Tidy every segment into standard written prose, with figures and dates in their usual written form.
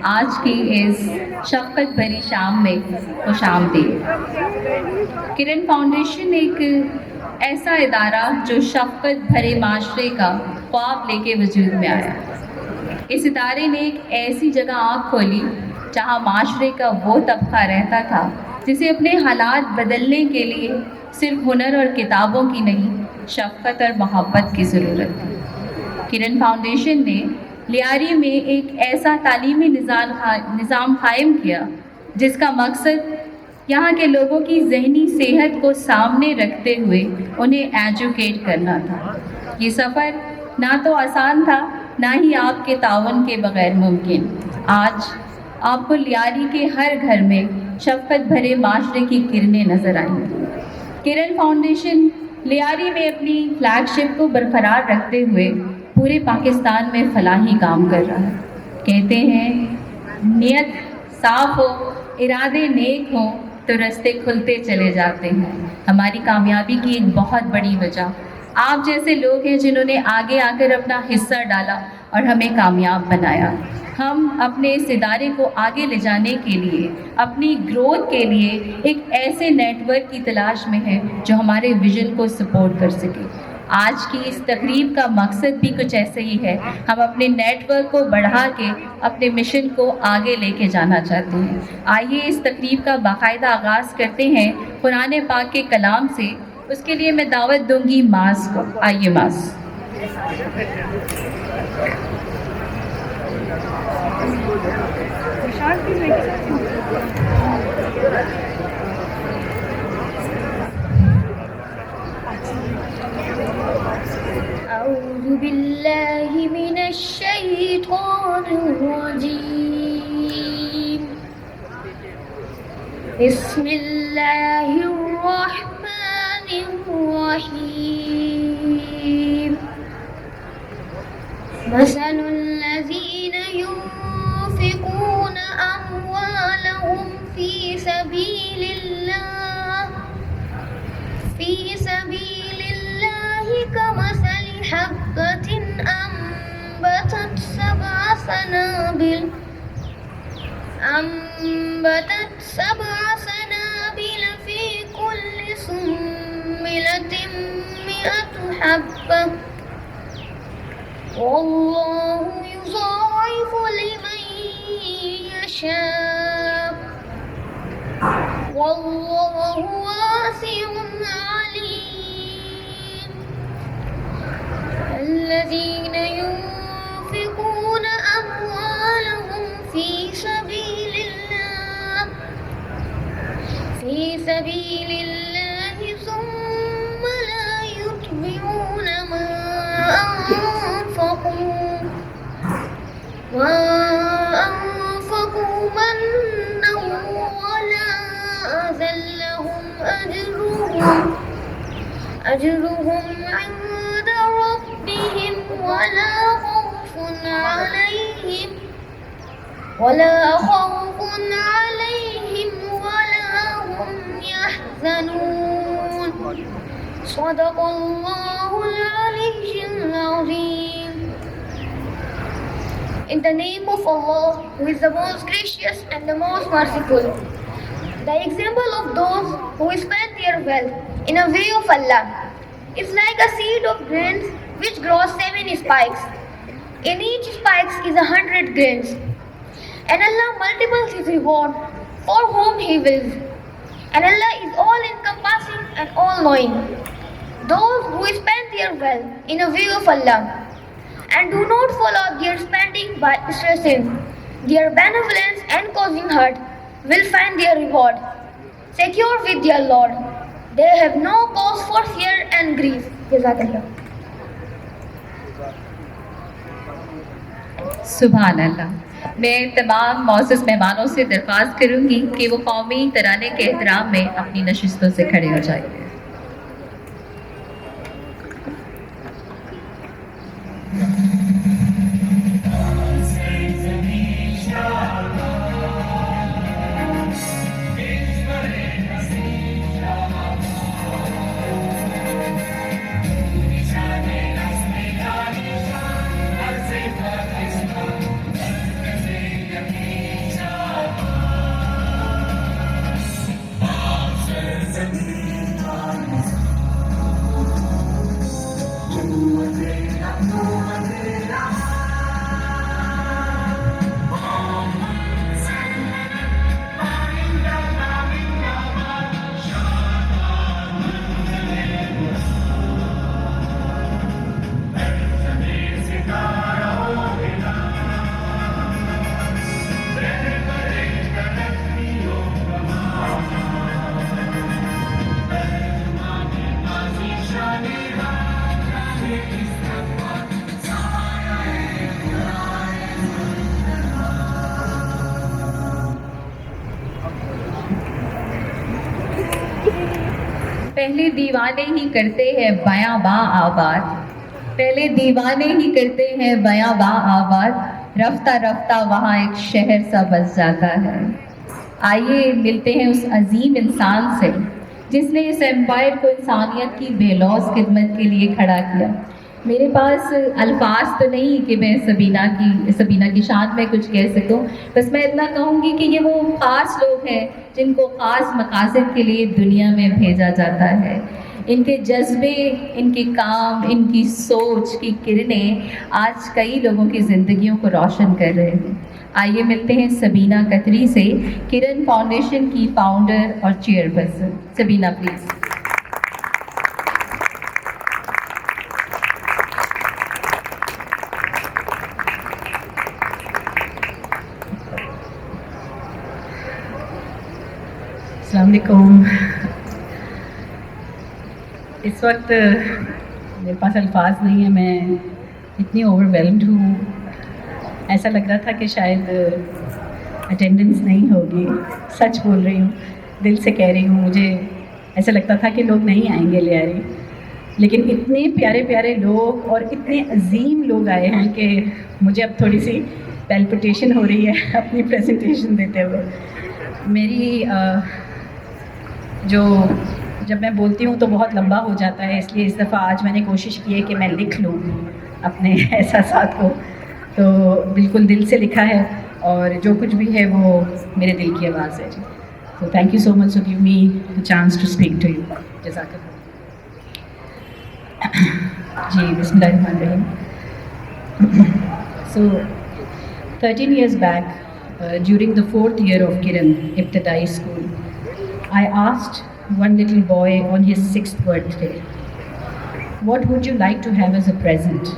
آج کی اس شفقت بھری شام میں خوش آمدید۔ کرن فاؤنڈیشن ایک ایسا ادارہ جو شفقت بھرے معاشرے کا خواب لے کے وجود میں آیا۔ اس ادارے نے ایک ایسی جگہ آنکھ کھولی جہاں معاشرے کا وہ طبقہ رہتا تھا جسے اپنے حالات بدلنے کے لیے صرف ہنر اور کتابوں کی نہیں، شفقت اور محبت کی ضرورت تھی۔ کرن فاؤنڈیشن نے لیاری میں ایک ایسا تعلیمی نظام قائم کیا جس کا مقصد یہاں کے لوگوں کی ذہنی صحت کو سامنے رکھتے ہوئے انہیں ایجوکیٹ کرنا تھا۔ یہ سفر نہ تو آسان تھا، نہ ہی آپ کے تعاون کے بغیر ممکن۔ آج آپ کو لیاری کے ہر گھر میں شفقت بھرے معاشرے کی کرنیں نظر آئیں گی۔ کرن فاؤنڈیشن لیاری میں اپنی فلیگ شپ کو برقرار رکھتے ہوئے پورے پاکستان میں فلاحی کام کر رہا ہے۔ کہتے ہیں نیت صاف ہو، ارادے نیک ہوں تو راستے کھلتے چلے جاتے ہیں۔ ہماری کامیابی کی ایک بہت بڑی وجہ آپ جیسے لوگ ہیں جنہوں نے آگے آ کر اپنا حصہ ڈالا اور ہمیں کامیاب بنایا۔ ہم اپنے اس ادارے کو آگے لے جانے کے لیے، اپنی گروتھ کے لیے ایک ایسے نیٹ ورک کی تلاش میں ہیں جو ہمارے ویژن کو سپورٹ کر سکے۔ آج کی اس تقریب کا مقصد بھی کچھ ایسے ہی ہے۔ ہم اپنے نیٹ ورک کو بڑھا کے اپنے مشن کو آگے لے کے جانا چاہتے ہیں۔ آئیے اس تقریب کا باقاعدہ آغاز کرتے ہیں قرآن پاک کے کلام سے۔ اس کے لیے میں دعوت دوں گی معاذ کو۔ آئیے معاذ۔ أعوذ بالله من الشيطان الرجيم بسم الله الرحمن الرحيم مثل الذين ينفقون أموالهم في سبيل الله كمثل حبة أنبتت سبع سنابل في كل سنبلة 100 حبة والله يضاعف لمن يشاء والله واسع عليم الذين ينفقون أموالهم في سبيل الله ثم لا يتبعون ما أنفقوا منا ولا أذى لهم أجرهم عند ربهم ولا خوف عليهم ولا هم يحزنون صدق الله العلي العظيم. In the name of Allah, who is the most gracious and the most merciful. The example of those who spend their wealth in a way of Allah is like a seed of grains which grows 7 spikes. In each spike is 100 grains. And Allah multiples His reward for whom He wills. And Allah is all-encompassing and all-knowing. Those who spend their wealth in a way of Allah and do not follow their spending by stressing their benevolence and causing hurt will find their reward secure with their Lord. They have no cause for fear and grief. Jazakallah. سبحان اللہ۔ میں تمام معزز مہمانوں سے درخواست کروں گی کہ وہ قومی ترانے کے احترام میں اپنی نشستوں سے کھڑے ہو جائیں۔ पहले दीवाने ही करते हैं बयां बा आबाद, पहले दीवाने ही करते हैं बयां बा आबाद, रफ्ता रफ्ता वहाँ एक शहर सा बस जाता है। आइए मिलते हैं उस अजीम इंसान से जिसने इस एम्पायर को इंसानियत की बेलौस खिदमत के लिए खड़ा किया। मेरे पास अल्फाज तो नहीं कि मैं सबीना की शान में कुछ कह सकूं, बस मैं इतना कहूँगी कि ये वो ख़ास लोग हैं जिनको ख़ास मकासद के लिए दुनिया में भेजा जाता है। इनके जज्बे, इनके काम, इनकी सोच की किरणें आज कई लोगों की ज़िंदगियों को रोशन कर रहे हैं। आइए मिलते हैं सबीना खत्री से, किरण फाउंडेशन की फाउंडर और चेयरपर्सन। सबीना प्लीज़। अस्सलाम वालेकुम। इस वक्त मेरे पास अल्फाज नहीं है, मैं इतनी ओवरवेल्म्ड हूँ। ऐसा लग रहा था कि शायद अटेंडेंस नहीं होगी। सच बोल रही हूँ, दिल से कह रही हूँ। मुझे ऐसा लगता था कि लोग नहीं आएंगे ले आ रही, लेकिन इतने प्यारे प्यारे लोग और इतने अजीम लोग आए हैं कि मुझे अब थोड़ी सी पैल्पिटेशन हो रही है अपनी प्रेजेंटेशन देते हुए। मेरी जब मैं बोलती हूँ तो बहुत लंबा हो जाता है, इसलिए इस दफ़ा आज मैंने कोशिश की है कि मैं लिख लूँ अपने एहसासात को। तो बिल्कुल दिल से लिखा है और जो कुछ भी है वो मेरे दिल की आवाज़ है जी। तो thank you so much for give me the chance to speak to you. जज़ाकल्लाह। जी बिस्मिल्लाहिर्रहमानिर्रहीम। So 13 years back, during the 4th year of Kiran Ibtidai School, I asked one little boy on his 6th birthday, "What would you like to have as a present?"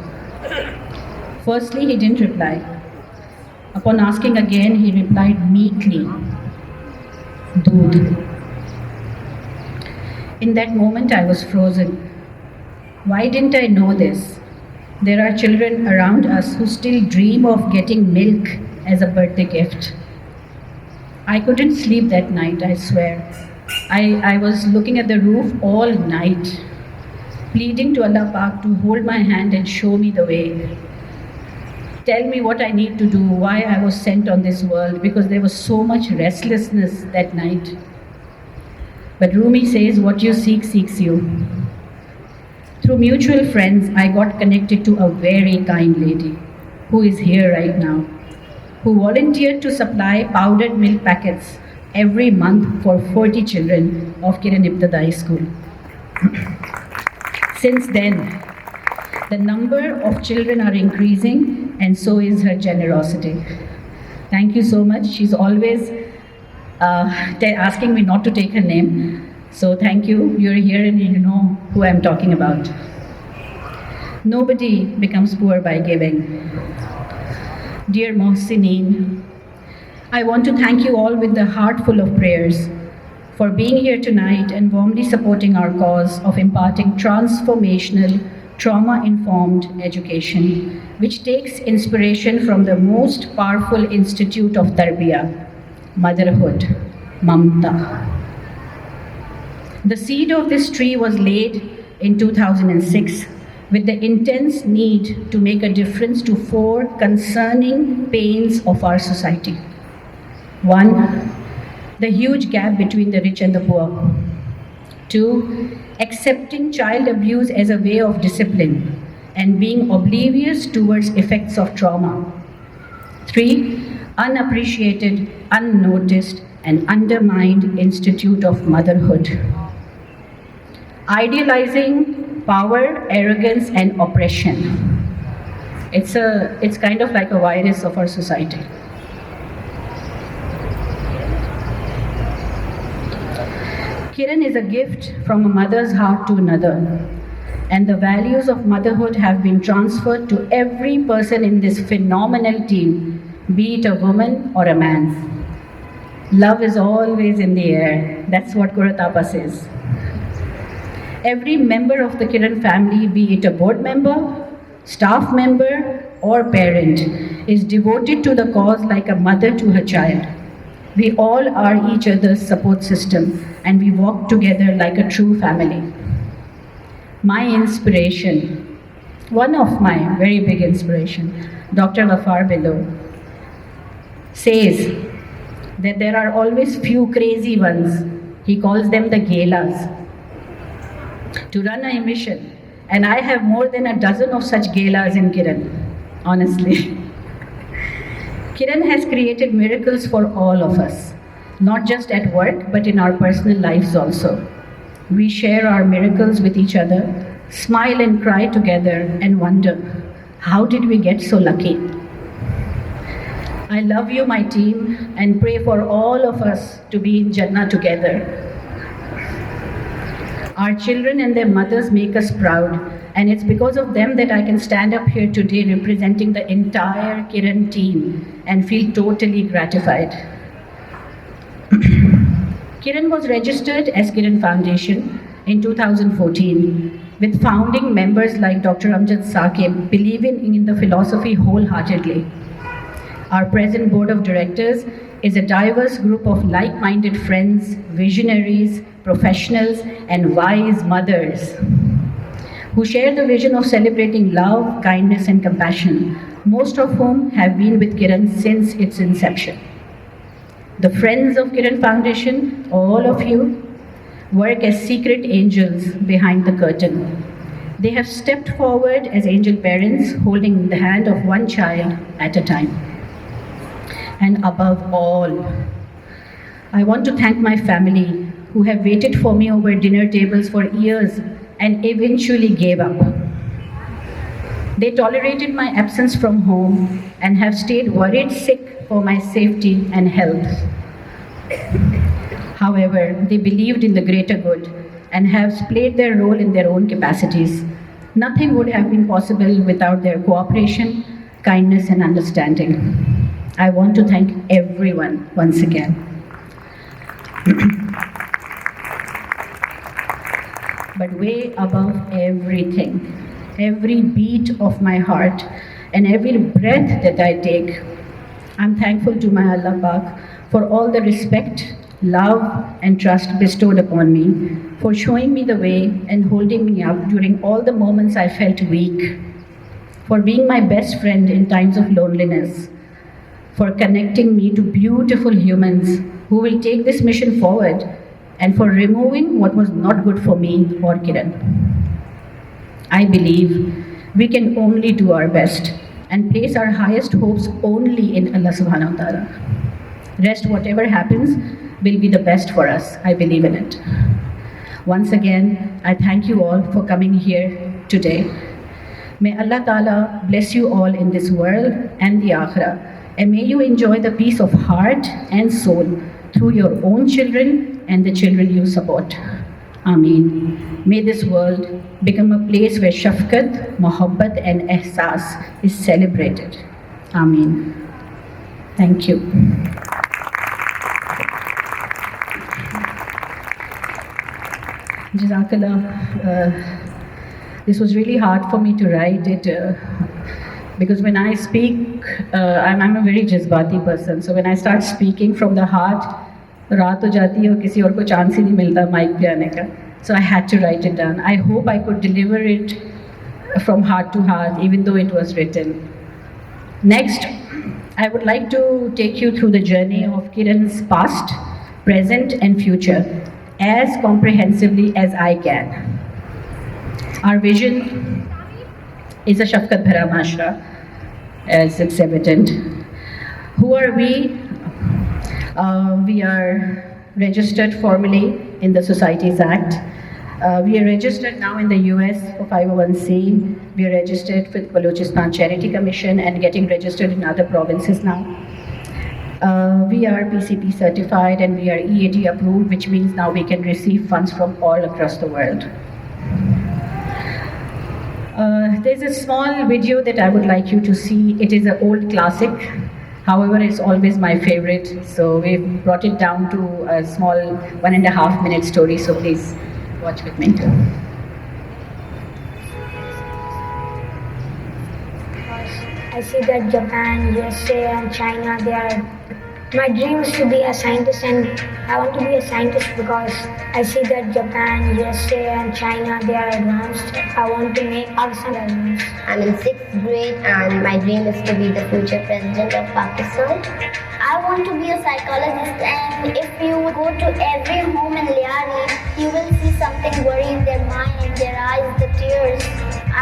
Firstly, he didn't reply. Upon asking again, he replied meekly, "Doodh." In that moment, I was frozen. Why didn't I know this? There are children around us who still dream of getting milk as a birthday gift. I couldn't sleep that night, I swear. I was looking at the roof all night, pleading to Allah Pak to hold my hand and show me the way. Tell me what I need to do, why I was sent on this world, because there was so much restlessness that night. But Rumi says, what you seek seeks you. Through mutual friends, I got connected to a very kind lady who is here right now, who volunteered to supply powdered milk packets every month for 40 children of Kiran Ibtidai School. Since then, the number of children are increasing and so is her generosity. Thank you so much. She's always asking me not to take her name. So thank you. You're here and you know who I'm talking about. Nobody becomes poor by giving. Dear Mohsineen, I want to thank you all with a heart full of prayers for being here tonight and warmly supporting our cause of imparting transformational, trauma-informed education, which takes inspiration from the most powerful institute of tarbiyah, motherhood, Mamta. The seed of this tree was laid in 2006 with the intense need to make a difference to 4 concerning pains of our society. 1, the huge gap between the rich and the poor. 2, accepting child abuse as a way of discipline and being oblivious towards effects of trauma. 3, unappreciated, unnoticed, and undermined institute of motherhood. Idealizing power, arrogance, and oppression. It's kind of like a virus of our society. Kiran is a gift from a mother's heart to another, and the values of motherhood have been transferred to every person in this phenomenal team, be it a woman or a man. Love is always in the air. That's what Kuratapa says. Every member of the Kiran family, be it a board member, staff member, or parent, is devoted to the cause like a mother to her child. We all are each other's support system, and we walk together like a true family. My inspiration, one of my very big inspiration, Dr. Ghaffar Below, says that there are always few crazy ones. He calls them the galas, to run a mission. And I have more than a dozen of such galas in Kiran, honestly. Kiran has created miracles for all of us, not just at work, but in our personal lives also. We share our miracles with each other, smile and cry together, and wonder, how did we get so lucky? I love you, my team, and pray for all of us to be in Jannah together. Our children and their mothers make us proud, and it's because of them that I can stand up here today representing the entire Kiran team and feel totally gratified. Kiran was registered as Kiran Foundation in 2014 with founding members like Dr. Amjad Saqib believing in the philosophy wholeheartedly. Our present board of directors is a diverse group of like-minded friends, visionaries, professionals, and wise mothers who share the vision of celebrating love, kindness, and compassion, most of whom have been with Kiran since its inception. The friends of Kiran Foundation, all of you, work as secret angels behind the curtain. They have stepped forward as angel parents, holding the hand of one child at a time. And above all, I want to thank my family who have waited for me over dinner tables for years and eventually gave up. They tolerated my absence from home and have stayed worried sick for my safety and health. However, they believed in the greater good and have played their role in their own capacities. Nothing would have been possible without their cooperation, kindness, and understanding. I want to thank everyone once again. But way above everything, every beat of my heart and every breath that I take, I'm thankful to my Allah Pak for all the respect, love, and trust bestowed upon me, for showing me the way and holding me up during all the moments I felt weak, for being my best friend in times of loneliness, for connecting me to beautiful humans who will take this mission forward, and for removing what was not good for me or Kiran. I believe we can only do our best and place our highest hopes only in Allah subhanahu wa ta'ala. Rest, whatever happens, will be the best for us. I believe in it. Once again, I thank you all for coming here today. May Allah Ta'ala bless you all in this world and the Akhirah. And may you enjoy the peace of heart and soul through your own children and the children you support. Ameen. May this world become a place where Shafqat, Mohabbat, and Ehsas is celebrated. Ameen. Thank you. Jazakallah. This was really hard for me to write it because when I speak, I'm a very jazbati person. So when I start speaking from the heart, raat ho jati hai aur kisi aur ko chance hi nahi milta mic pe aane ka. So I had to write it down. I hope I could deliver it from heart to heart, even though it was written. Next, I would like to take you through the journey of Kiran's past, present, and future as comprehensively as I can. Our vision is a Shafqat Bhara Mashra, as it's evident. Who are we? We are registered formally in the Societies Act. We are registered now in the US for 501c. We are registered with Balochistan Charity Commission and getting registered in other provinces now. We are PCP certified and we are EAD approved, which means now we can receive funds from all across the world. There's a small video that I would like you to see. It is an old classic. However, it's always my favorite. So we've brought it down to a small 1.5 minute story. So please watch with me. I see that Japan, USA, and China, they are My dream is to be a scientist, and I want to be a scientist because I see that Japan, USA, and China, they are advanced. I want to make our son advanced. I'm in 6th grade and my dream is to be the future president of Pakistan. I want to be a psychologist, and if you go to every home in Liari, you will see something worry in their mind, in their eyes, the tears.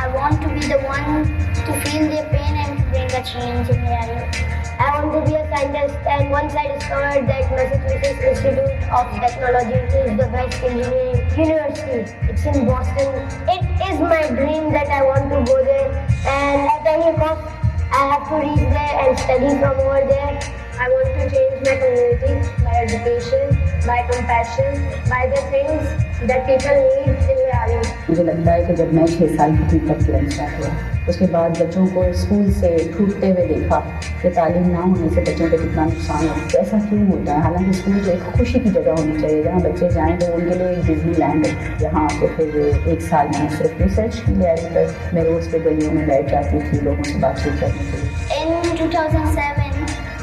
I want to be the one to feel their pain and to bring a change in Liari. I want to be a scientist, and once I discovered that Massachusetts Institute of Technology is the best engineering university, it's in Boston. It is my dream that I want to go there, and at any cost, I have to reach there and study from over there. I want to change my community by education, by compassion, by the things that people need in reality. मुझे लगता है कि जब मैं 6 साल की थी तब किरण स्टार्ट हुआ, उसके बाद बच्चों को स्कूल से छूटते हुए देखा कि तालीम ना होने से बच्चों पर कितना नुकसान होता है। ऐसा क्यों होता है? हालांकि स्कूल तो एक खुशी की जगह होनी चाहिए जहाँ बच्चे जाएँ तो उनके लिए एक डिज्नी लैंड है। यहाँ आके फिर 1 साल मैंने सिर्फ रिसर्च की तैयारी पर मैं रोज़ पे गलियों में बैठ जाती थी लोगों से बातचीत करने के लिए। In 2007,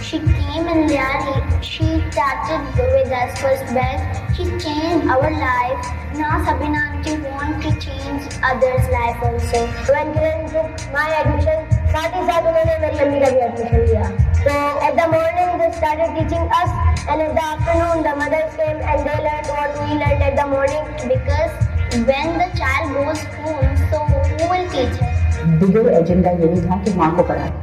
she came in Liari. She started with us first batch. She changed our life. Now Sabina auntie want to change others' life also. When Kiran took my admission, साथ ही साथ उन्होंने मेरी अम्मी का भी एडमिशन लिया. So at the morning they started teaching us, and at the afternoon the mothers came and they learned what we learned at the morning. Because when the child goes home, so who will teach her? Bigger agenda यही था कि माँ को पढ़ाएं।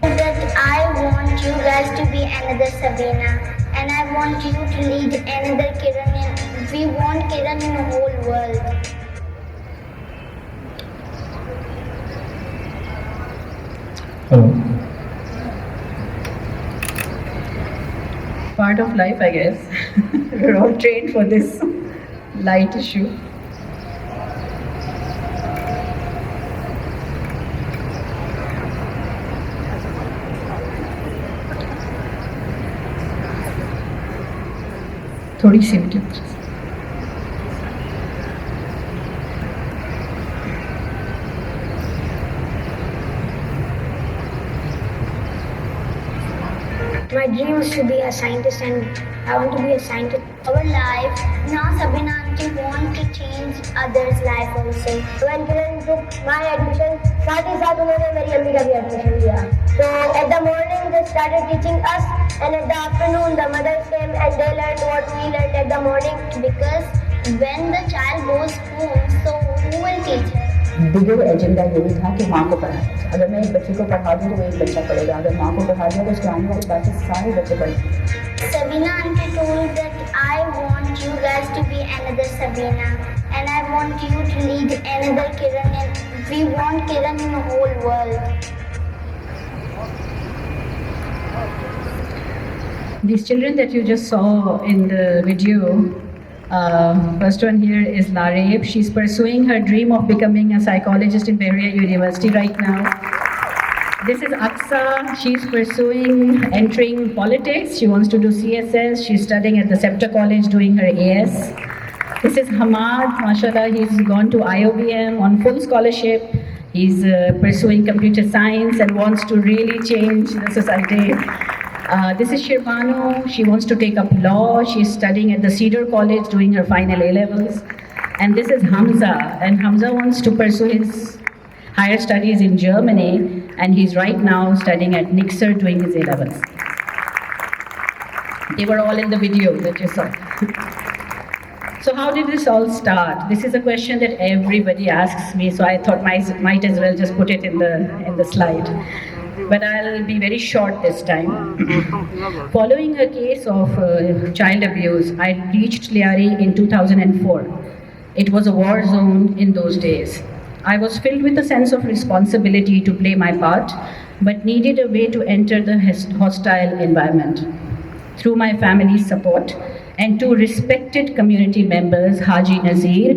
That I want you guys to be another Sabina, and I want you to lead another Kiran. We want Kiran in the whole world. Hello. Part of life, I guess. We're all trained for this light issue. थोड़ी सी भी temperature. My dream is to be a scientist, and I want to be a scientist. Our life, now Sabina auntie want to change others' life also. When Kiran took my admission, साथ ही साथ उन्होंने मेरी अम्मी का भी admission लिया. So at the morning they started teaching us, and at the afternoon the mothers came and they learned what we learned at the morning. Because when the child goes home, so who will teach her? Bigger agenda यही था कि माँ को पढ़ाएं। अगर मैं एक बच्चे को पढ़ा दूँ तो वो एक बच्चा पढ़ेगा, अगर माँ को पढ़ा दिया तो उसके आने वाली बातें सारे बच्चे पढ़ेंगे। Sabina auntie told that I want you guys to be another Sabina, and I want you to lead another Kiran, and we want Kiran in the whole world. These children that you just saw in the video, first one here is Lareb. She's pursuing her dream of becoming a psychologist in Bhari University right now. This is Aksa. She's pursuing entering politics. She wants to do CSS. She's studying at the Scepter College doing her AS. This is Hamad. MashaAllah, he's gone to IOBM on full scholarship. He's pursuing computer science and wants to really change the society. This is Shirvanu. She wants to take up law. She's studying at the Cedar College doing her final A-levels. And this is Hamza. And Hamza wants to pursue his higher studies in Germany. And he's right now studying at Nixer doing his A-levels. They were all in the video that you saw. So how did this all start? This is a question that everybody asks me, so I thought might as well just put it in the slide. But I'll be very short this time. Following a case of child abuse, I reached Liari in 2004. It was a war zone in those days. I was filled with a sense of responsibility to play my part, but needed a way to enter the hostile environment. Through my family's support and two respected community members, Haji Nazir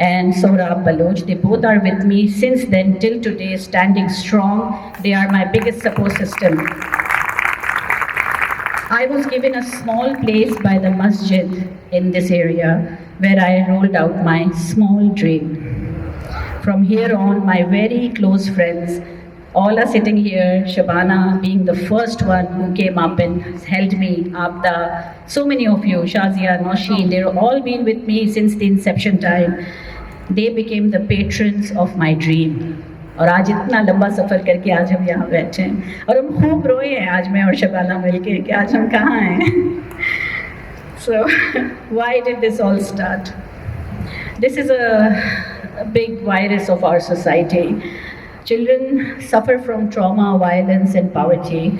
and Sohrab Baloch, they both are with me since then till today, standing strong. They are my biggest support system. I was given a small place by the masjid in this area where I rolled out my small dream. From here on, my very close friends, all are sitting here. Shabana being the first one who came up and held me. Abda, so many of you, Shazia, Nosheen, they've all been with me since the inception time. They became the patrons of my dream. और आज इतना लंबा सफ़र करके आज हम यहाँ बैठे हैं और हम खूब रोए हैं आज मैं और शबाना मिलके कि आज हम कहाँ हैं. So why did this all start? This is a big virus of our society. Children suffer from trauma, violence, and poverty.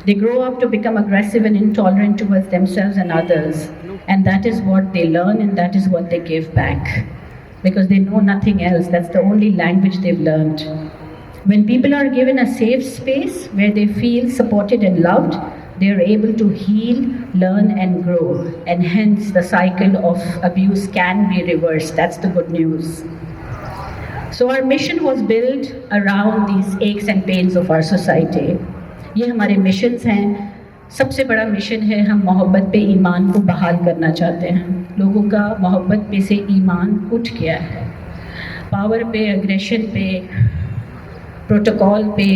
They grow up to become aggressive and intolerant towards themselves and others. And that is what they learn and that is what they give back. Because they know nothing else. That's the only language they've learned. When people are given a safe space where they feel supported and loved, they are able to heal, learn, and grow. And hence, the cycle of abuse can be reversed. That's the good news. So our mission was built around these aches and pains of our society. ये हमारे missions हैं. सबसे बड़ा mission है हम मोहब्बत पे ईमान को बहाल करना चाहते हैं. लोगों का मोहब्बत पे से ईमान उठ गया है. पावर पे, एग्रेशन पे, प्रोटोकॉल पे,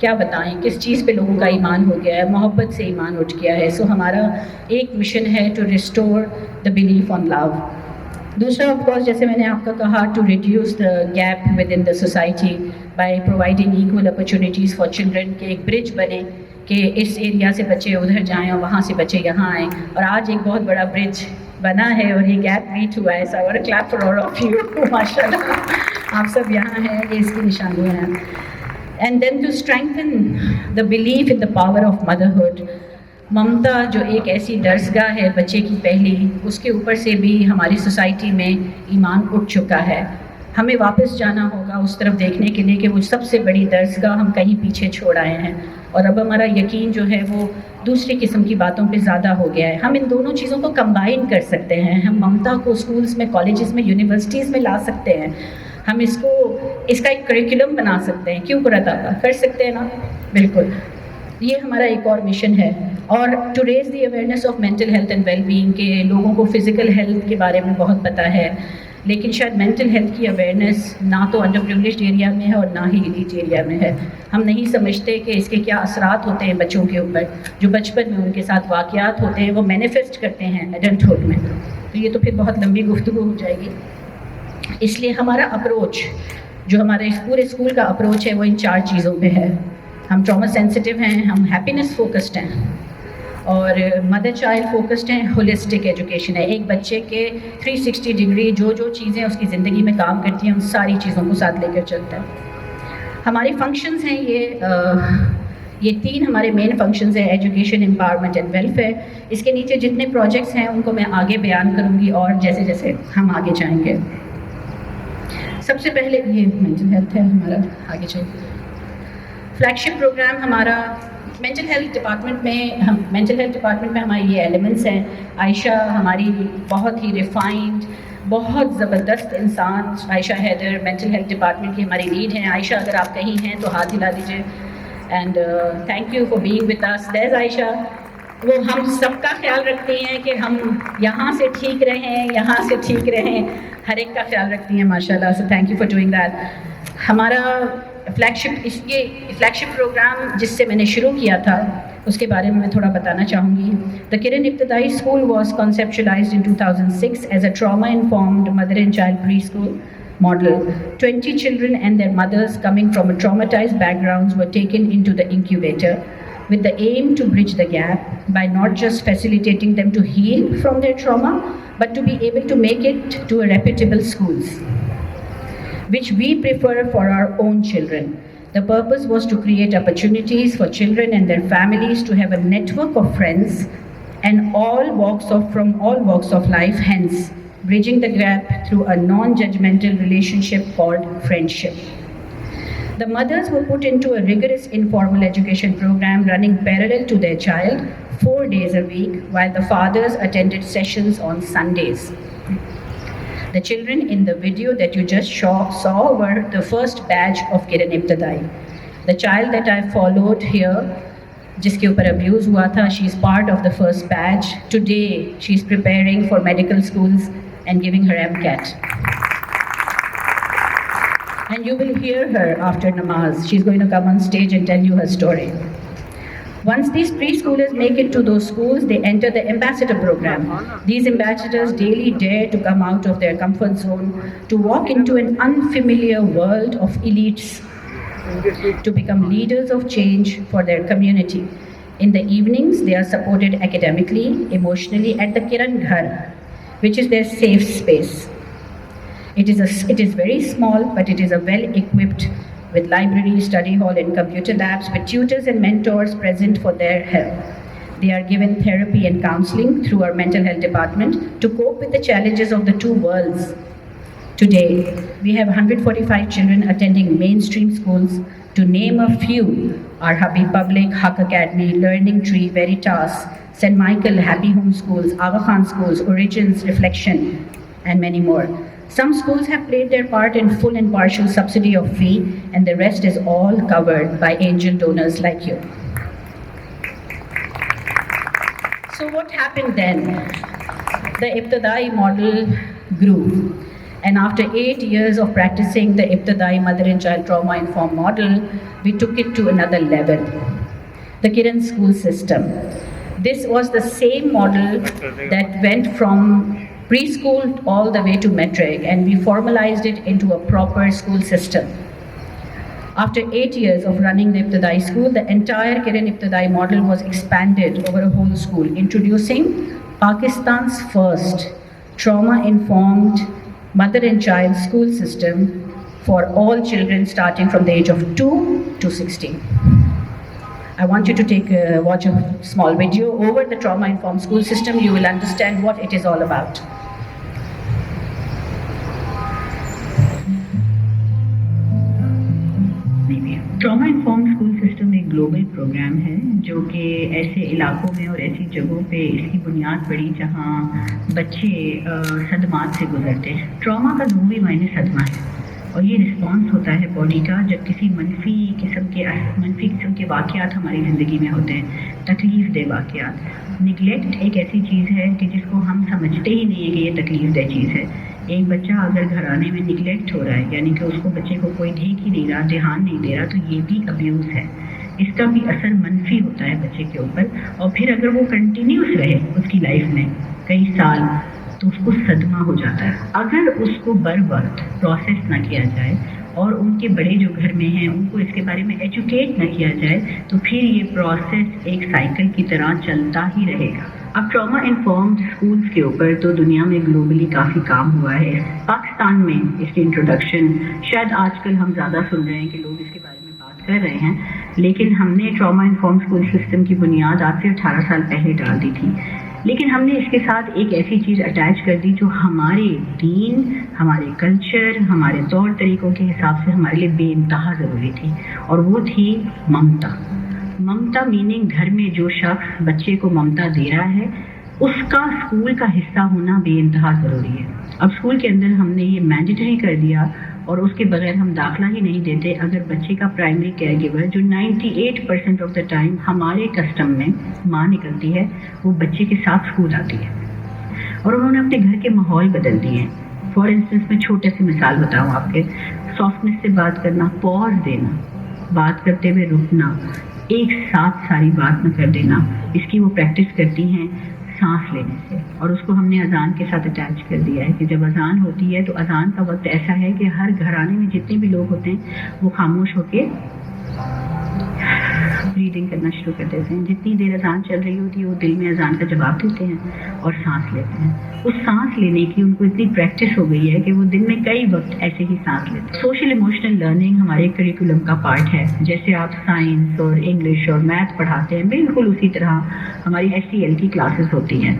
क्या बताएं किस चीज़ पे लोगों का ईमान हो गया है. मोहब्बत से ईमान उठ गया है. सो हमारा एक मिशन है to restore the belief on love. दूसरा ऑफ कोर्स जैसे मैंने आपको कहा to reduce the gap within the society by providing equal opportunities for children के एक ब्रिज बने कि इस एरिया से बच्चे उधर जाएं और वहाँ से बच्चे यहाँ आएँ. और आज एक बहुत बड़ा ब्रिज बना है और ये गैप मीट हुआ है. सो और clap for all of you. माशाल्लाह आप सब यहाँ हैं, ये इसकी निशानियाँ हैं. And then to strengthen the belief in the power of motherhood. ममता जो एक ऐसी दर्सगाह है बच्चे की पहली, उसके ऊपर से भी हमारी सोसाइटी में ईमान उठ चुका है. हमें वापस जाना होगा उस तरफ देखने के लिए कि वो सबसे बड़ी दर्सगाह हम कहीं पीछे छोड़ आए हैं. और अब हमारा यकीन जो है वो दूसरी किस्म की बातों पे ज़्यादा हो गया है. हम इन दोनों चीज़ों को कंबाइन कर सकते हैं. हम ममता को स्कूल्स में, कॉलेजेस में, यूनिवर्सिटीज़ में ला सकते हैं. हम इसका एक करिकुलम बना सकते हैं. क्यों बुरा ताका कर सकते हैं ना. बिल्कुल ये हमारा एक और मिशन है. और to raise the awareness of mental health and wellbeing के लोगों को फ़िज़िकल हेल्थ के बारे में बहुत पता है, लेकिन शायद मेंटल हेल्थ की अवेयरनेस ना तो अंडर प्रिविलेज्ड एरिया में है और ना ही एलीट एरिया में है. हम नहीं समझते कि इसके क्या असरात होते हैं बच्चों के ऊपर. जो बचपन में उनके साथ वाक़यात होते हैं वो मैनिफेस्ट करते हैं एडल्टहुड में. तो ये तो फिर बहुत लंबी गुफ्तगू हो जाएगी. इसलिए हमारा अप्रोच, जो हमारे पूरे स्कूल का अप्रोच है, वो इन 4 चीज़ों पे है. हम ट्रॉमा सेंसिटिव हैं, हम हैप्पीनेस फोकस्ड हैं और मदर चाइल्ड फोकस्ड हैं. होलिस्टिक एजुकेशन है. एक बच्चे के 360 डिग्री जो चीज़ें उसकी ज़िंदगी में काम करती हैं उन सारी चीज़ों को साथ लेकर चलता है. हमारे फंक्शंस हैं ये 3 हमारे मेन फंक्शंस हैं: एजुकेशन, एम्पावरमेंट एंड वेलफेयर. इसके नीचे जितने प्रोजेक्ट्स हैं उनको मैं आगे बयान करूँगी और जैसे जैसे हम आगे जाएंगे. सबसे पहले ये मेंटल हेल्थ है हमारा. आगे चलिए. फ्लैगशिप प्रोग्राम हमारा मेंटल हेल्थ डिपार्टमेंट में हमारे ये एलिमेंट्स हैं. आयशा हमारी बहुत ही रिफाइंड, बहुत ज़बरदस्त इंसान. Ayesha Haider mental health department की हमारी लीड हैं. आयशा अगर आप कहीं हैं तो हाथ हिला दीजिए. And thank you for being with us. That's Ayesha. वो हम सबका ख्याल रखती हैं कि हम यहाँ से ठीक रहें, यहाँ से ठीक रहें. हर एक का ख्याल रखती हैं माशाल्लाह. So thank you for doing that. हमारा फ्लैगशिप प्रोग्राम जिससे मैंने शुरू किया था उसके बारे में मैं थोड़ा बताना चाहूँगी. द किरण इब्तदाई school was conceptualised in 2006 as a trauma informed mother and child preschool model. 20 children and their mothers coming from traumatized backgrounds were taken into the incubator with the aim to bridge the gap by not just facilitating them to heal from their trauma, but to be able to make it to a reputable schools, which we prefer for our own children. The purpose was to create opportunities for children and their families to have a network of friends and from all walks of life, hence bridging the gap through a non-judgmental relationship called friendship. The mothers were put into a rigorous informal education program running parallel to their child 4 days a week, while the fathers attended sessions on Sundays. The children in the video that you just saw were the first batch of Kiran Ibtidai. The child that I followed here, जिसके ऊपर abuse हुआ था, she is part of the first batch. Today, she is preparing for medical schools and giving her MCAT. And you will hear her after namaz. She's going to come on stage and tell you her story. Once these preschoolers make it to those schools, they enter the ambassador program. These ambassadors daily dare to come out of their comfort zone, to walk into an unfamiliar world of elites, to become leaders of change for their community. In the evenings, they are supported academically, emotionally at the Kiran Ghar, which is their safe space. It is very small, but it is a well-equipped with library, study hall, and computer labs, with tutors and mentors present for their help. They are given therapy and counseling through our mental health department to cope with the challenges of the two worlds. Today, we have 145 children attending mainstream schools. To name a few, are Habib Public, Haq Academy, Learning Tree, Veritas, St. Michael, Happy Home Schools, Aga Khan Schools, Origins, Reflection, and many more. Some schools have played their part in full and partial subsidy of fee, and the rest is all covered by angel donors like you. So what happened then? The Ibtidai model grew. And after 8 years of practicing the Ibtidai mother and child trauma-informed model, we took it to another level. The Kiran school system. This was the same model that went from preschool all the way to metric, and we formalized it into a proper school system. After 8 years of running the Ibtidai school, the entire Kiran Ibtidai model was expanded over a whole school, introducing Pakistan's first trauma-informed mother and child school system for all children starting from the age of 2 to 16. I want you to watch a small video over the trauma-informed school system. You will understand what it is all about. Trauma informed school system एक global programme है जो कि ऐसे इलाकों में और ऐसी जगहों पे इसकी बुनियाद पड़ी जहाँ बच्चे सदमात से गुजरते हैं। ट्रॉमा का लुंगी मायने सदमा है और ये रिस्पॉन्स होता है बॉडी का जब किसी मनफी किस्म के वाक़यात हमारी ज़िंदगी में होते हैं, तकलीफ़ दे वाक़यात। निगलेक्ट एक ऐसी चीज़ है कि जिसको हम समझते ही नहीं है कि ये तकलीफ़ दे चीज़ है। एक बच्चा अगर घराने में निगलेक्ट हो रहा है, यानी कि उसको बच्चे को कोई देख ही नहीं रहा, ध्यान नहीं दे रहा, तो ये भी अब्यूज़ है। इसका भी असर मनफी होता है बच्चे के ऊपर, और फिर अगर वो कंटिन्यूस रहे उसकी लाइफ में कई साल, तो उसको सदमा हो जाता है। अगर उसको बर वक्त प्रोसेस ना किया जाए और उनके बड़े जो घर में हैं उनको इसके बारे में एजुकेट ना किया जाए, तो फिर ये प्रोसेस एक साइकिल की तरह चलता ही रहेगा। अब ट्रॉमा इन्फॉर्म्ड स्कूल्स के ऊपर तो दुनिया में ग्लोबली काफ़ी काम हुआ है। पाकिस्तान में इसकी इंट्रोडक्शन शायद आजकल हम ज़्यादा सुन रहे हैं कि लोग इसके बारे में बात कर रहे हैं, लेकिन हमने ट्रॉमा इन्फॉर्म्ड स्कूल सिस्टम की बुनियाद आज से 18 साल पहले डाल दी थी। लेकिन हमने इसके साथ एक ऐसी चीज़ अटैच कर दी जो हमारे दीन, हमारे कल्चर, हमारे तौर तरीक़ों के हिसाब से हमारे लिए बेइंतहा ज़रूरी थी, और वो थी ममता। ममता मीनिंग घर में जो शख्स बच्चे को ममता दे रहा है उसका स्कूल का हिस्सा होना बेइंतहा ज़रूरी है। अब स्कूल के अंदर हमने ये मैंडेटरी कर दिया और उसके बगैर हम दाखिला ही नहीं देते अगर बच्चे का प्राइमरी केयर गिवर, जो 98% ऑफ द टाइम हमारे कस्टम में माँ निकलती है, वो बच्चे के साथ स्कूल आती है और उन्होंने अपने घर के माहौल बदल दिए हैं। फॉर इंस्टेंस मैं छोटे से मिसाल बताऊँ आपके, सॉफ्टनेस से बात करना, पॉज देना, बात करते हुए रुकना, एक साथ सारी बात न कर देना, इसकी वो प्रैक्टिस करती हैं सांस लेने से। और उसको हमने अजान के साथ अटैच कर दिया है कि जब अजान होती है तो अजान का वक्त ऐसा है कि हर घराने में जितने भी लोग होते हैं वो खामोश होके ब्रीदिंग करना शुरू कर देते हैं। जितनी देर अजान चल रही होती है वो दिल में अजान का जवाब देते हैं और सांस लेते हैं। उस सांस लेने की उनको इतनी प्रैक्टिस हो गई है कि वो दिन में कई वक्त ऐसे ही सांस लेते हैं। सोशल इमोशनल लर्निंग हमारे करिकुलम का पार्ट है। जैसे आप साइंस और इंग्लिश और मैथ पढ़ाते हैं, बिल्कुल उसी तरह हमारी SEL की क्लासेस होती हैं।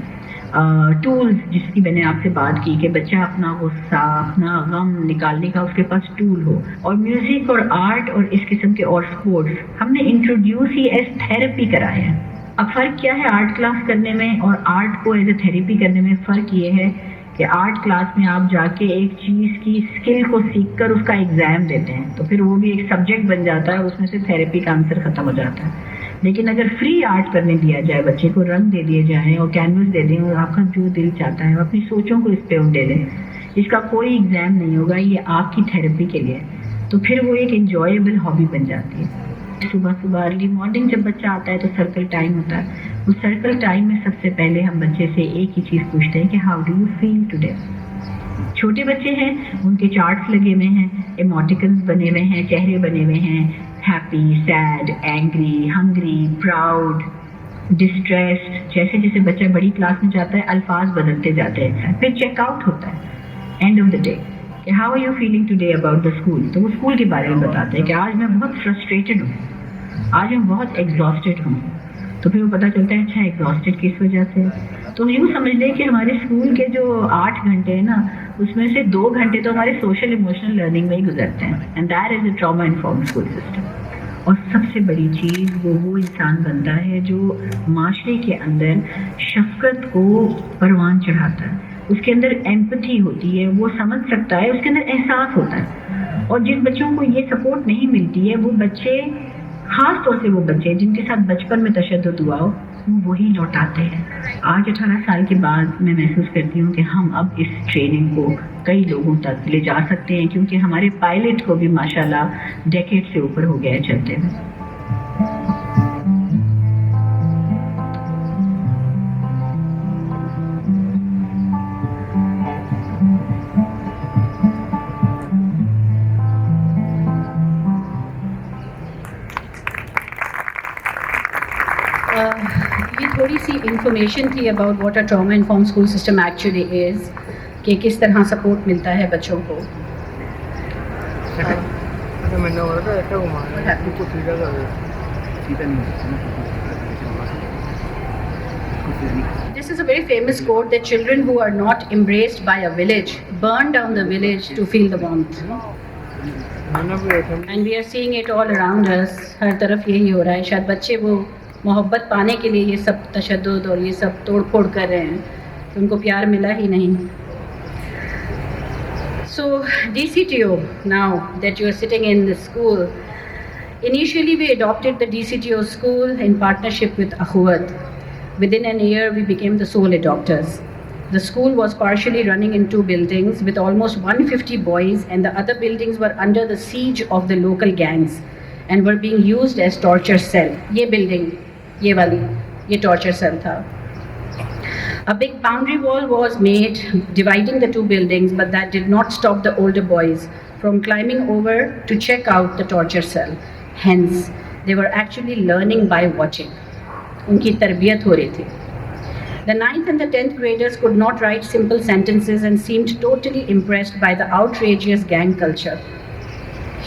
टूल्स जिसकी मैंने आपसे बात की कि बच्चा अपना गुस्सा, अपना गम निकालने का उसके पास टूल हो, और म्यूज़िक और आर्ट और इस किस्म के और स्पोर्ट्स हमने इंट्रोड्यूस ही एज थेरेपी कराए हैं। अब फ़र्क क्या है आर्ट क्लास करने में और आर्ट को एज ए थेरेपी करने में? फ़र्क ये है कि आर्ट क्लास में आप जाके एक चीज़ की स्किल को सीख कर उसका एग्ज़ाम देते हैं, तो फिर वो भी एक सब्जेक्ट बन जाता है और उसमें से थेरेपी का आंसर ख़त्म हो जाता है। लेकिन अगर फ्री आर्ट करने दिया जाए, बच्चे को रंग दे दिए जाए और कैनवस दे दें और आपका जो दिल चाहता है अपनी सोचों को इस पे दे दें, इसका कोई एग्ज़ाम नहीं होगा, ये आपकी थेरेपी के लिए। तो फिर वो एक इंजॉयबल हॉबी बन जाती है। सुबह सुबह अर्ली मॉर्निंग जब बच्चा आता है तो सर्कल टाइम होता है। उस सर्कल टाइम में सबसे पहले हम बच्चे से एक ही चीज़ पूछते हैं कि how do you feel today. छोटे बच्चे हैं, उनके चार्ट्स लगे हुए हैं, इमोटिकन्स बने हुए हैं, चेहरे बने हुए हैं, happy, sad, angry, hungry, proud, distressed. जैसे जैसे बच्चा बड़ी क्लास में जाता है अल्फाज बदलते जाते हैं। फिर चेकआउट होता है एंड ऑफ द डे कि how are you feeling today about the school. तो वो स्कूल के बारे में बताते हैं कि आज मैं बहुत फ्रस्ट्रेटेड हूँ, आज मैं बहुत एग्जॉस्टेड हूँ। तो फिर वो पता चलता है अच्छा एग्जॉस्टेड किस वजह से। तो यूँ समझ लें कि हमारे स्कूल के जो 8 घंटे हैं ना, उसमें से 2 घंटे तो हमारे सोशल इमोशनल लर्निंग में ही गुजरते हैं। And that is a trauma informed school system. और सबसे बड़ी चीज़ वो इंसान बनता है जो माशरे के अंदर शफकत को परवान चढ़ाता है, उसके अंदर एम्पथी होती है, वो समझ सकता है, उसके अंदर एहसास होता है। और जिन बच्चों को ये सपोर्ट नहीं मिलती है, वो बच्चे, ख़ास तौर से वो बच्चे जिनके साथ बचपन में तशद्दुद हुआ हो, वो वही लौटाते हैं। आज 18 साल के बाद मैं महसूस करती हूँ कि हम अब इस ट्रेनिंग को कई लोगों तक ले जा सकते हैं, क्योंकि हमारे पायलट को भी माशाल्लाह डेकेड से ऊपर हो गया है चलते हुए। ये थोड़ी सी इंफॉर्मेशन थी about what a trauma inform school system actually is, कि किस तरह सपोर्ट मिलता है बच्चों को। This is a very famous quote that children who are not embraced by a village burn down the village to feel the warmth. And we are seeing it all around us. हर तरफ यही हो रहा है। शायद बच्चे वो मोहब्बत पाने के लिए ये सब तशद्दुद और ये सब तोड़ फोड़ कर रहे हैं, तो उनको प्यार मिला ही नहीं। So DCTO, now that you are sitting in the school, initially we adopted the DCTO school in partnership with Akhuwat. Within an year we became the sole adopters. The school was partially running in 2 buildings with almost 150 boys, and the other buildings were under the siege of the local gangs and were being used as torture cell. ये building, ये वाली, ये torture cell था. A big boundary wall was made dividing the 2 buildings, but that did not stop the older boys from climbing over to check out the torture cell. Hence, they were actually learning by watching. उनकी तरबियत हो रही थी. The 9th and the 10th graders could not write simple sentences and seemed totally impressed by the outrageous gang culture.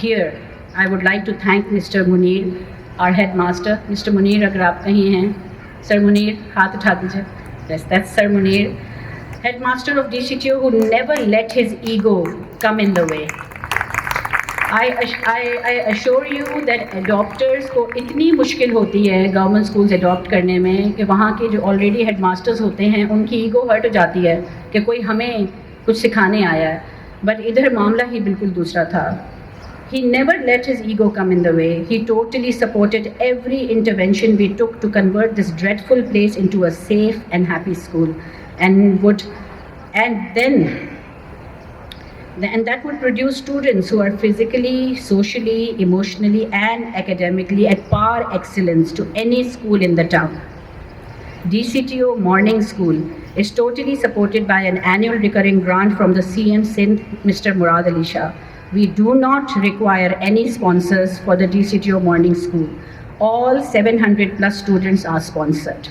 Here, I would like to thank Mr. Munir, our headmaster. Mr. Munir, अगर आप कहीं हैं, Sir Munir, हाथ उठा दीजिए. Yes, that's Sir Munir, headmaster of DCTO, who never let his ego come in the way. I assure you that adopters को इतनी मुश्किल होती है गवर्नमेंट स्कूल्स अडॉप्ट करने में कि वहाँ के जो ऑलरेडी हेडमास्टर्स होते हैं उनकी ईगो हर्ट हो जाती है कि कोई हमें कुछ सिखाने आया है, बट इधर मामला ही बिल्कुल दूसरा था. He never let his ego come in the way. He totally supported every intervention we took to convert this dreadful place into a safe and happy school, and that would produce students who are physically, socially, emotionally, and academically at par excellence to any school in the town. DCTO Morning School is totally supported by an annual recurring grant from the CM Sindh, Mr. Murad Ali Shah. We do not require any sponsors for the DCTO Morning School. All 700 plus students are sponsored.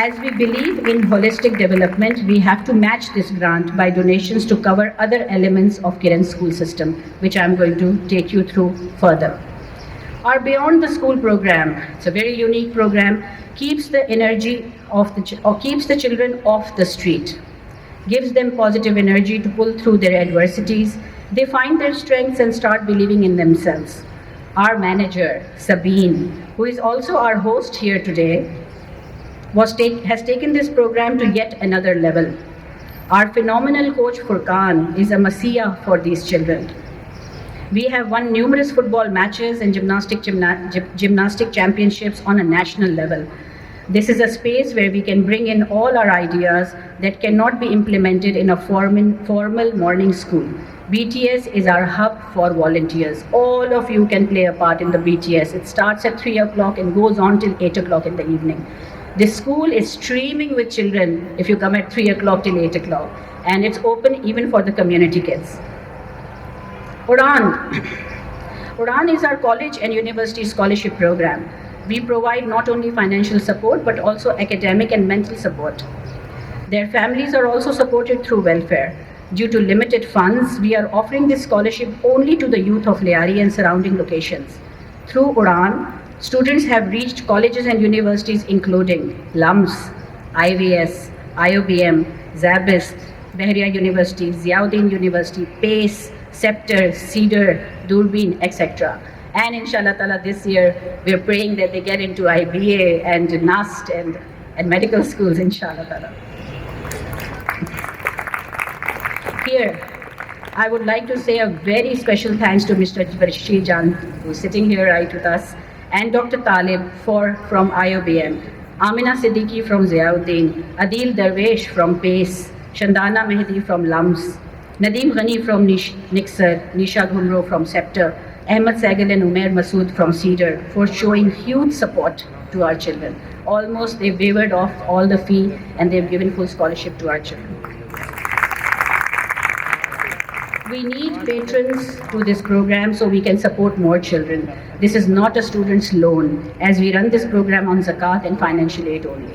As we believe in holistic development, we have to match this grant by donations to cover other elements of Kiran's school system, which I'm going to take you through further. Our Beyond the School program, it's a very unique program, keeps the energy of keeps the children off the street, gives them positive energy to pull through their adversities. They find their strengths and start believing in themselves. Our manager, Sabina, who is also our host here today, has taken this program to yet another level. Our phenomenal coach Furqan is a messiah for these children. We have won numerous football matches and gymnastic championships on a national level. This is a space where we can bring in all our ideas that cannot be implemented in a formal morning school. BTS is our hub for volunteers. All of you can play a part in the BTS. It starts at 3 o'clock and goes on till 8 o'clock in the evening. This school is streaming with children if you come at 3 o'clock till 8 o'clock. And it's open even for the community kids. Udan. Udan is our college and university scholarship program. We provide not only financial support but also academic and mental support. Their families are also supported through welfare. Due to limited funds, we are offering this scholarship only to the youth of Lyari and surrounding locations. Through Udan, students have reached colleges and universities including LUMS, IVS, IOBM, Zabis, Bahria University, Ziauddin University, PACE, Scepter, Cedar, Durbin, etc. And inshallah ta'ala this year, we're praying that they get into IBA and NUST and medical schools, inshallah ta'ala. Here, I would like to say a very special thanks to Mr. Bashir Jan, who's sitting here right with us, and Dr. Talib from IOBM, Amina Siddiqui from Ziauddin, Adil Darwesh from PACE, Shandana Mehdi from LUMS, Nadeem Ghani from Nixer, Nisha Ghumro from Scepter, Ahmed Sagal and Umair Masood from Cedar for showing huge support to our children. Almost they waived off all the fee and they've given full scholarship to our children. We need patrons to this program so we can support more children. This is not a student's loan, as we run this program on zakat and financial aid only.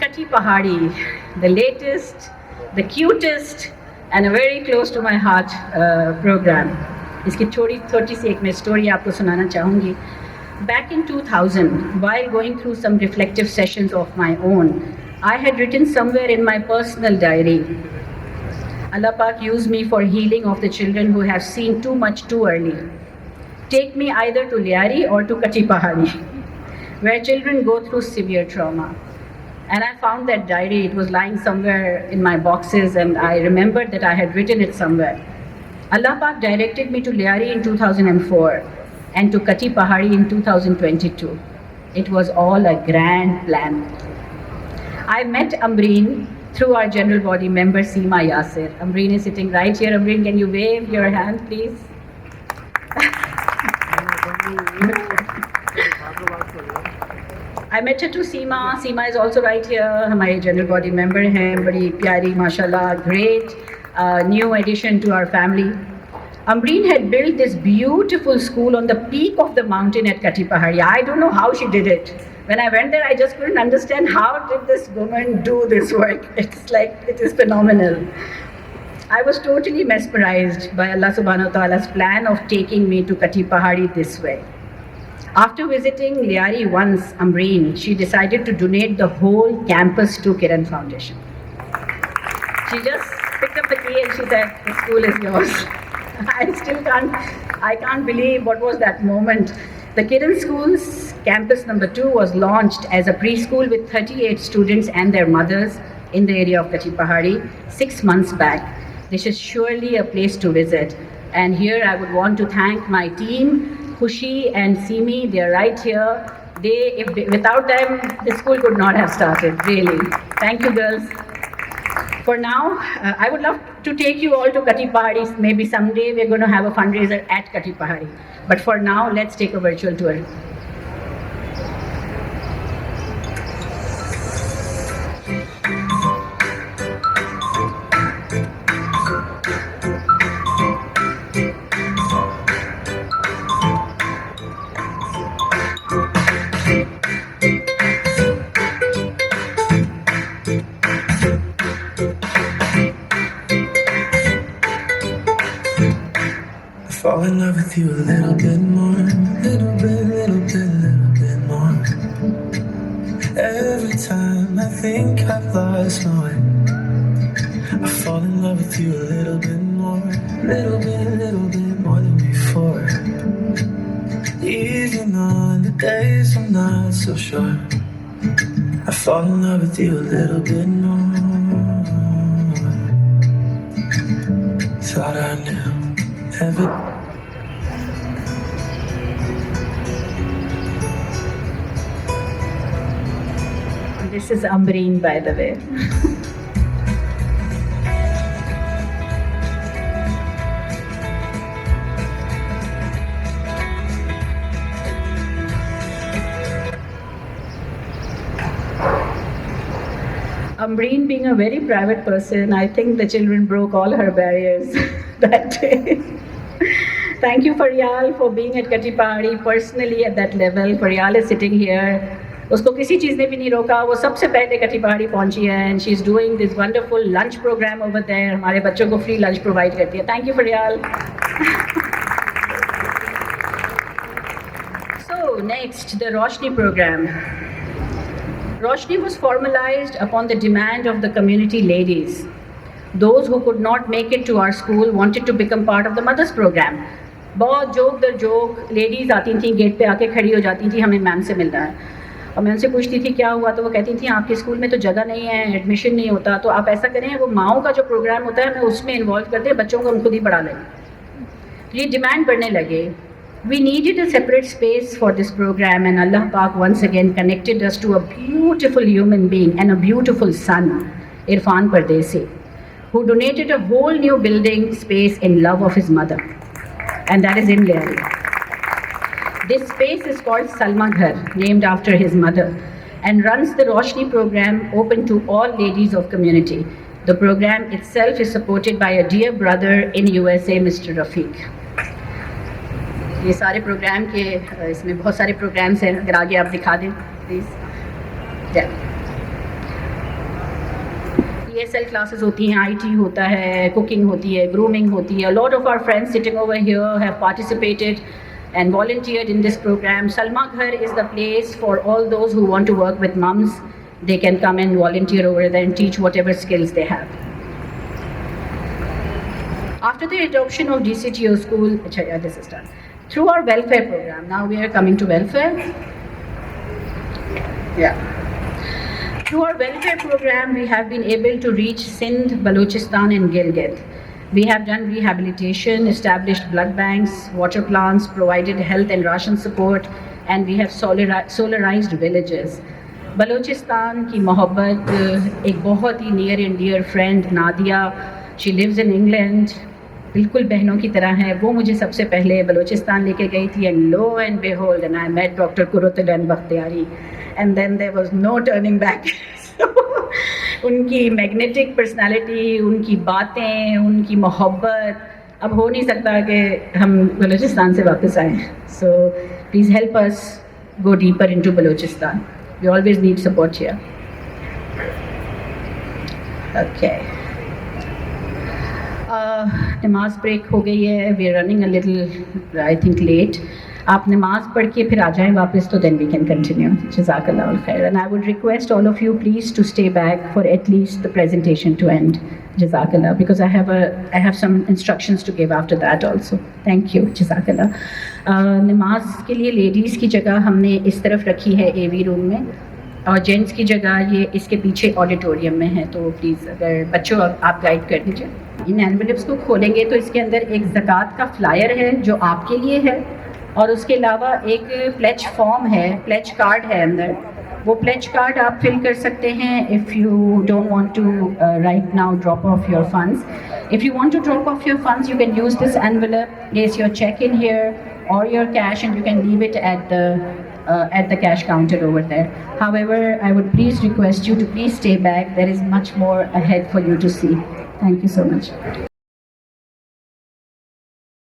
Kati Pahadi, the latest, the cutest, and a very close to my heart program. इसकी छोटी सी एक मैं story आपको सुनाना चाहूँगी. Back in 2000, while going through some reflective sessions of my own, I had written somewhere in my personal diary, Allah Pak used me for healing of the children who have seen too much too early. Take me either to Lyari or to Kati Pahadi, where children go through severe trauma. And I found that diary, it was lying somewhere in my boxes and I remembered that I had written it somewhere. Allah Pak directed me to Lyari in 2004 and to Kati Pahadi in 2022. It was all a grand plan. I met Amreen through our general body member Seema Yasir. Amreen is sitting right here. Amreen, can you wave your hand please? I met her to Seema. Seema is also right here. My general body member hai, badi pyari, mashallah, great new addition to our family. Amreen had built this beautiful school on the peak of the mountain at Kati Pahadi. I don't know how she did it. When I went there, I just couldn't understand how did this woman do this work. It's like, it is phenomenal. I was totally mesmerized by Allah subhanahu wa ta'ala's plan of taking me to Kati Pahadi this way. After visiting Lyari once, Amreen, she decided to donate the whole campus to Kiran Foundation. She just picked up the key and she said, the school is yours. I can't believe what was that moment. The Kiran School's campus number 2 was launched as a preschool with 38 students and their mothers in the area of Kati Pahadi 6 months back. This is surely a place to visit. And here I would want to thank my team, Khushi and Simi, they're right here. Without them, the school could not have started, really. Thank you, girls. For now, I would love to take you all to Kati Pahadi. Maybe someday we're going to have a fundraiser at Kati Pahadi. But for now, let's take a virtual tour. Fall in love with you a little bit more, little bit more. Every time I think I've lost my way, I fall in love with you a little bit more, little bit more than before. Even on the days I'm not so sure, I fall in love with you a little bit more. Thought I knew every This is Ambreen, by the way. Ambreen, being a very private person, I think the children broke all her barriers that day. Thank you, Faryal, for being at Katipari personally at that level. Faryal is sitting here. उसको किसी चीज़ ने भी नहीं रोका, वो सबसे पहले कटिपहाड़ी पहुंची है and she is doing this wonderful lunch program over there. हमारे बच्चों को free lunch provide करती है. Thank you, Faryal. So next, the Roshni program. Roshni was formalized upon the demand of the community ladies. Those who could not make it to our school wanted to become part of the mothers program. बहुत joke दर joke ladies आती थी, gate पे आके खड़ी हो जाती थी, हमें मैम से मिलना है. और मैं उनसे पूछती थी क्या हुआ, तो वो कहती थी आपके स्कूल में तो जगह नहीं है, एडमिशन नहीं होता, तो आप ऐसा करें वो माओ का जो प्रोग्राम होता है हमें उसमें इन्वॉल्व करते हैं, बच्चों को हम खुद ही पढ़ा लें. ये डिमांड बढ़ने लगे. We needed a separate space for this program, and Allah Pak once again connected us to a beautiful human being and a beautiful son, Irfan Pardesi, who donated a whole new building space in love of his mother, and that is in Delhi. This space is called Salma Ghar, named after his mother, and runs the Roshni program open to all ladies of community. The program itself is supported by a dear brother in USA, Mr. Rafiq. ये सारे programme के इसमें बहुत सारे programmes हैं, अगर आगे आप दिखा दें प्लीज़. ESL क्लासेस होती हैं, IT होता है, कुकिंग होती है, ग्रूमिंग होती है. Lot of our friends sitting over here have participated and volunteered in this program. Salma Ghar is the place for all those who want to work with mums. They can come and volunteer over there and teach whatever skills they have. After the adoption of DCTO school, this is done. Through our welfare program, now we are coming to welfare. Through our welfare program, we have been able to reach Sindh, Balochistan and Gilgit. We have done rehabilitation, established blood banks, water plants, provided health and ration support, and we have solarized villages. Balochistan की मोहब्बत एक बहुत ही near and dear friend Nadia, she lives in England, बिल्कुल बहनों की तरह है. वो मुझे सबसे पहले बलूचिस्तान लेके गई थी, and lo and behold, and I met Dr. Kurutulan Bakhtiyari, and then there was no turning back. उनकी मैग्नेटिक पर्सनालिटी, उनकी बातें, उनकी मोहब्बत, अब हो नहीं सकता कि हम बलूचिस्तान से वापस आएँ. So please help us go deeper into Balochistan. We always need support here. Okay. नमाज ब्रेक हो गई है. We are running a little I think late. आप नमाज पढ़ के फिर आ जाएं वापस, तो देन वी कैन कंटिन्यू. जज़ाकल्लाह खैर. And I would request all of you please to stay back for at least the presentation to end. जज़ाकल्लाह, because I have some instructions to give after that also. Thank you. जज़ाकल्लाह. नमाज के लिए ladies की जगह हमने इस तरफ रखी है AV रूम में, और जेंट्स की जगह ये इसके पीछे ऑडिटोरियम में है. तो प्लीज़ अगर बच्चों आप गाइड कर दीजिए. इन एनवेलप्स को खोलेंगे तो इसके अंदर एक ज़कात का फ्लायर है जो आपके लिए है, और उसके अलावा एक प्लेज फॉर्म है, प्लेज कार्ड है अंदर. वो प्लेज कार्ड आप फिल कर सकते हैं if you don't want to right now drop off your funds. If you want to drop off your funds, you can use this envelope, place your cheque in here or your cash, and you can leave it at the cash counter over there. However, I would please request you to please stay back. There is much more ahead for you to see. Thank you so much.